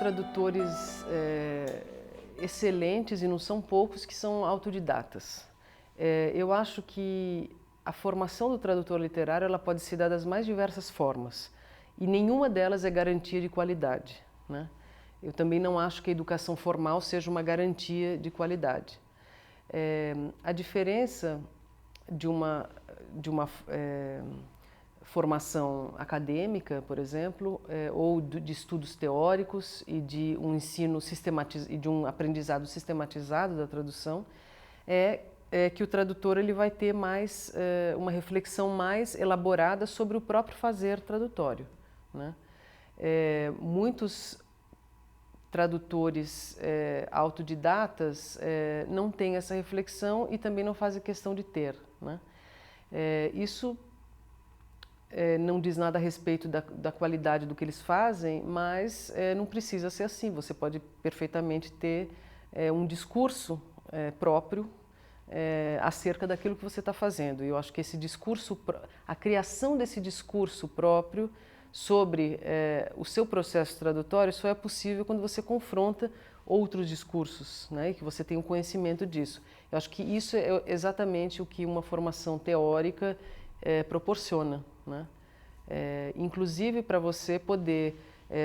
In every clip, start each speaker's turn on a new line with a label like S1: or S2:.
S1: tradutores excelentes, e não são poucos, que são autodidatas. Eu acho que a formação do tradutor literário ela pode se dar das mais diversas formas, e nenhuma delas é garantia de qualidade, né? Eu também não acho que a educação formal seja uma garantia de qualidade. A diferença de uma formação acadêmica, por exemplo, ou de estudos teóricos e de um ensino sistematizado e de um aprendizado sistematizado da tradução, é que o tradutor ele vai ter mais uma reflexão mais elaborada sobre o próprio fazer tradutório, né? Muitos tradutores autodidatas não têm essa reflexão e também não fazem questão de ter, né? Isso não diz nada a respeito da qualidade do que eles fazem, mas não precisa ser assim. Você pode perfeitamente ter um discurso próprio acerca daquilo que você está fazendo. E eu acho que esse discurso, a criação desse discurso próprio sobre o seu processo tradutório só é possível quando você confronta outros discursos, né, e que você tem um conhecimento disso. Eu acho que isso é exatamente o que uma formação teórica proporciona, né? Inclusive para você poder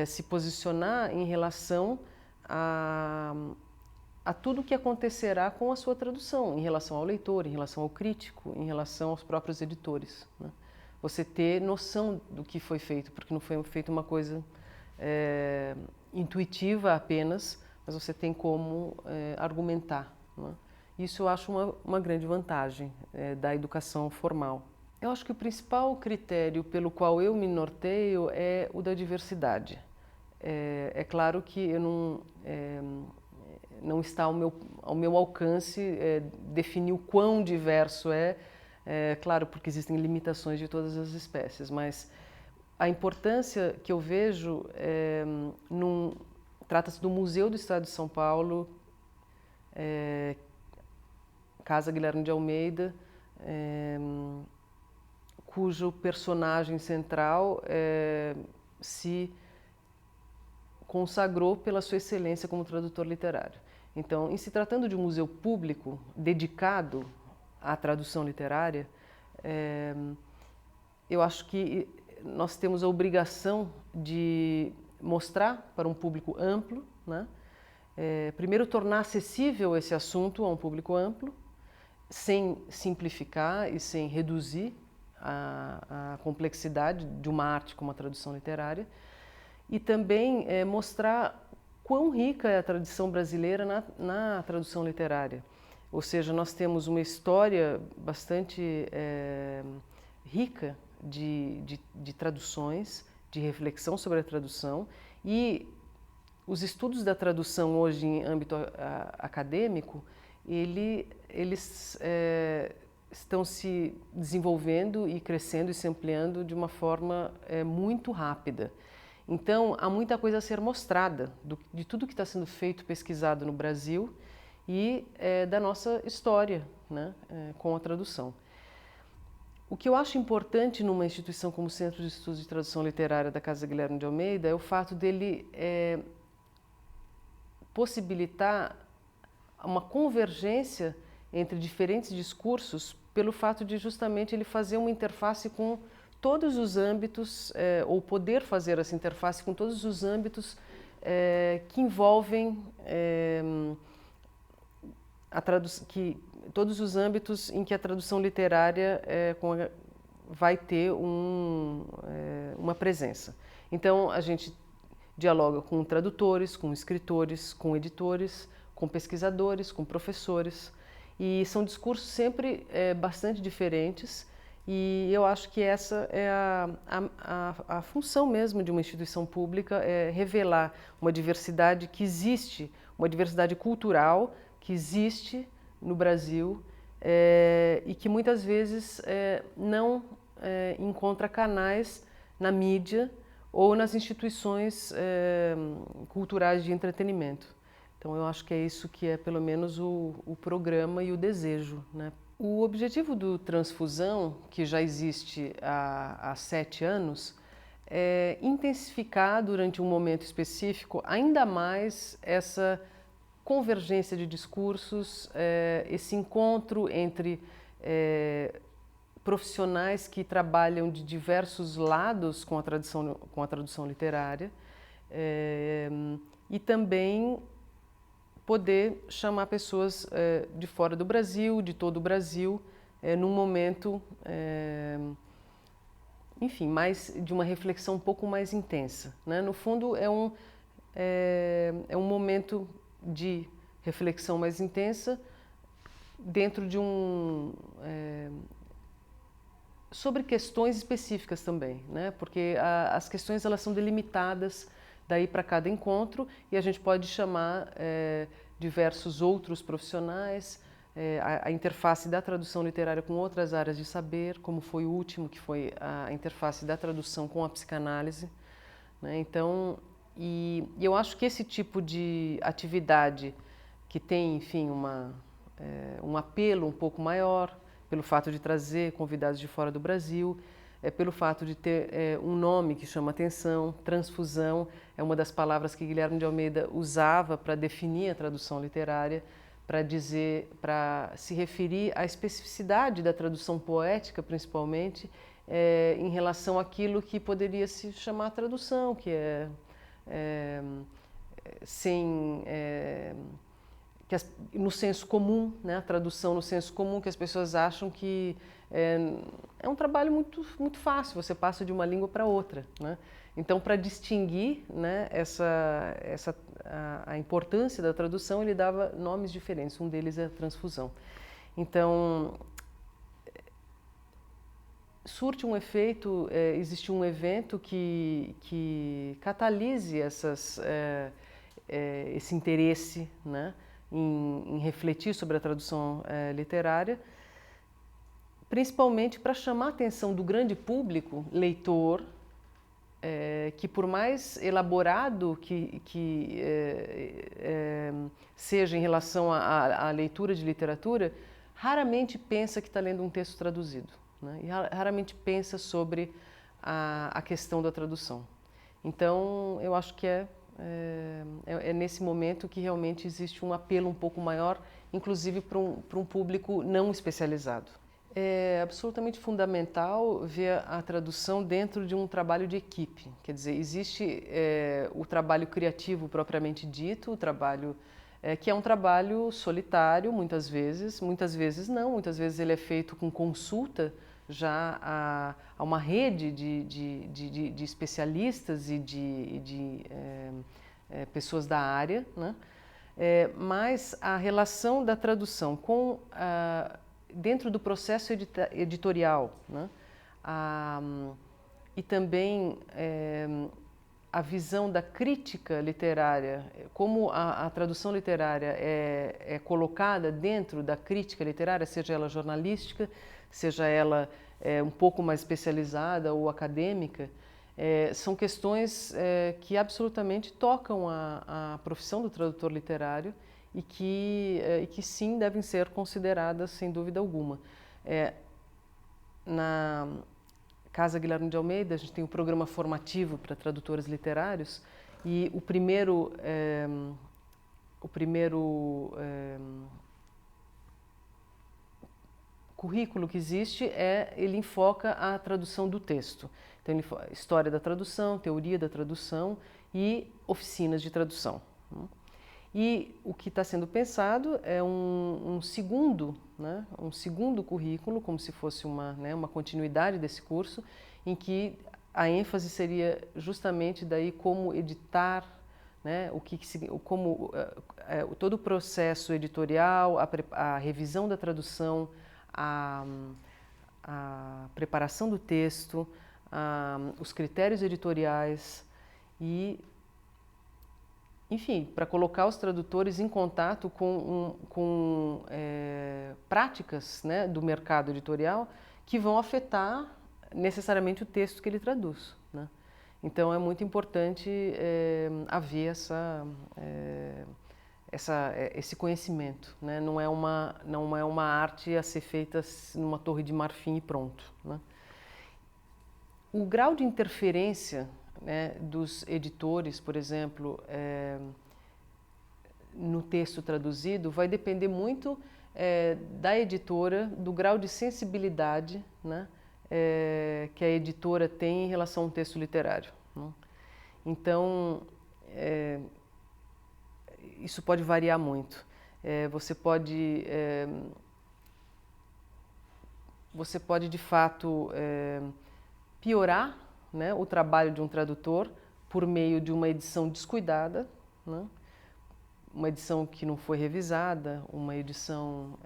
S1: se posicionar em relação a tudo que acontecerá com a sua tradução, em relação ao leitor, em relação ao crítico, em relação aos próprios editores, né? Você ter noção do que foi feito, porque não foi feita uma coisa intuitiva apenas, mas você tem como argumentar, né? Isso eu acho uma grande vantagem da educação formal. Eu acho que o principal critério pelo qual eu me norteio é o da diversidade. É claro que eu não está ao meu alcance definir o quão diverso claro, porque existem limitações de todas as espécies, mas a importância que eu vejo trata-se do Museu do Estado de São Paulo, Casa Guilherme de Almeida, cujo personagem central se consagrou pela sua excelência como tradutor literário. Então, em se tratando de um museu público dedicado à tradução literária, eu acho que nós temos a obrigação de mostrar para um público amplo, né? Primeiro, tornar acessível esse assunto a um público amplo, sem simplificar e sem reduzir a complexidade de uma arte como a tradução literária, e também mostrar quão rica é a tradição brasileira na tradução literária. Ou seja, nós temos uma história bastante rica de traduções, de reflexão sobre a tradução, e os estudos da tradução hoje em âmbito acadêmico, eles estão se desenvolvendo e crescendo e se ampliando de uma forma muito rápida. Então, há muita coisa a ser mostrada de tudo que está sendo feito, pesquisado no Brasil e da nossa história, né, com a tradução. O que eu acho importante numa instituição como o Centro de Estudos de Tradução Literária da Casa Guilherme de Almeida é o fato dele possibilitar uma convergência entre diferentes discursos pelo fato de justamente ele fazer uma interface com todos os âmbitos, ou poder fazer essa interface com todos os âmbitos que envolvem todos os âmbitos em que a tradução literária vai ter uma presença. Então, a gente dialoga com tradutores, com escritores, com editores, com pesquisadores, com professores, e são discursos sempre bastante diferentes, e eu acho que essa é a função mesmo de uma instituição pública, é revelar uma diversidade que existe, uma diversidade cultural que existe no Brasil e que muitas vezes não encontra canais na mídia ou nas instituições culturais de entretenimento. Então eu acho que é isso que é pelo menos o programa e o desejo, né? O objetivo do Transfusão, que já existe há 7 anos, intensificar durante um momento específico ainda mais essa convergência de discursos, esse encontro entre profissionais que trabalham de diversos lados com a tradução literária, e também poder chamar pessoas de fora do Brasil, de todo o Brasil, num momento, enfim, mais de uma reflexão um pouco mais intensa, né? No fundo, é um momento de reflexão mais intensa dentro de sobre questões específicas também, né? Porque as questões elas são delimitadas daí para cada encontro e a gente pode chamar diversos outros profissionais, a interface da tradução literária com outras áreas de saber, como foi o último, que foi a interface da tradução com a psicanálise, né? Então, e eu acho que esse tipo de atividade que tem, enfim, um apelo um pouco maior, pelo fato de trazer convidados de fora do Brasil, pelo fato de ter um nome que chama atenção, transfusão, é uma das palavras que Guilherme de Almeida usava para definir a tradução literária, para se referir à especificidade da tradução poética, principalmente, em relação àquilo que poderia se chamar tradução, que sem... no senso comum, né? A tradução no senso comum, que as pessoas acham que é um trabalho muito, muito fácil, você passa de uma língua para outra, né? Então, para distinguir, né, a importância da tradução, ele dava nomes diferentes, um deles é a transfusão. Então, surte um efeito, existe um evento que catalise esse interesse, né, em refletir sobre a tradução literária, principalmente para chamar a atenção do grande público, leitor, que por mais elaborado que seja em relação à leitura de literatura, raramente pensa que está lendo um texto traduzido, né? E raramente pensa sobre a questão da tradução. Então, eu acho que é nesse momento que realmente existe um apelo um pouco maior, inclusive para um público não especializado. É absolutamente fundamental ver a tradução dentro de um trabalho de equipe. Quer dizer, existe o trabalho criativo propriamente dito, o trabalho que é um trabalho solitário, muitas vezes não, muitas vezes ele é feito com consulta já a uma rede de especialistas e de pessoas da área, né? Mas a relação da tradução com dentro do processo editorial, né? E também a visão da crítica literária, como a tradução literária é colocada dentro da crítica literária, seja ela jornalística, seja ela um pouco mais especializada ou acadêmica, são questões que absolutamente tocam a profissão do tradutor literário e que sim devem ser consideradas sem dúvida alguma. Na Casa Guilherme de Almeida a gente tem um programa formativo para tradutores literários e o primeiro currículo que existe ele enfoca a tradução do texto. Então, história da tradução, teoria da tradução e oficinas de tradução. E o que está sendo pensado é um segundo currículo, como se fosse uma continuidade desse curso, em que a ênfase seria justamente daí como editar, né, todo o processo editorial, a revisão da tradução, a preparação do texto, os critérios editoriais e, enfim, para colocar os tradutores em contato com práticas, né, do mercado editorial que vão afetar necessariamente o texto que ele traduz, né? Então é muito importante haver esse conhecimento, né? Não é uma arte a ser feita numa torre de marfim e pronto, né? O grau de interferência, né, dos editores, por exemplo, no texto traduzido, vai depender muito da editora, do grau de sensibilidade, né, que a editora tem em relação a um texto literário, né? Então, isso pode variar muito. Você pode de fato piorar, né, o trabalho de um tradutor por meio de uma edição descuidada, né? Uma edição que não foi revisada, uma edição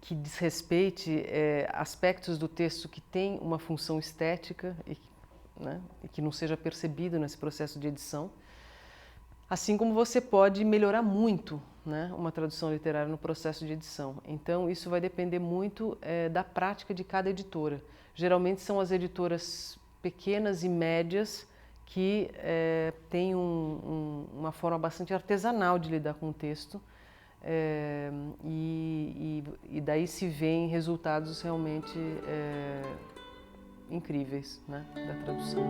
S1: que desrespeite aspectos do texto que tem uma função estética né, e que não seja percebido nesse processo de edição. Assim como você pode melhorar muito, né, uma tradução literária no processo de edição. Então, isso vai depender muito da prática de cada editora. Geralmente são as editoras pequenas e médias que têm uma forma bastante artesanal de lidar com o texto, e daí se vêem resultados realmente incríveis, né, da tradução.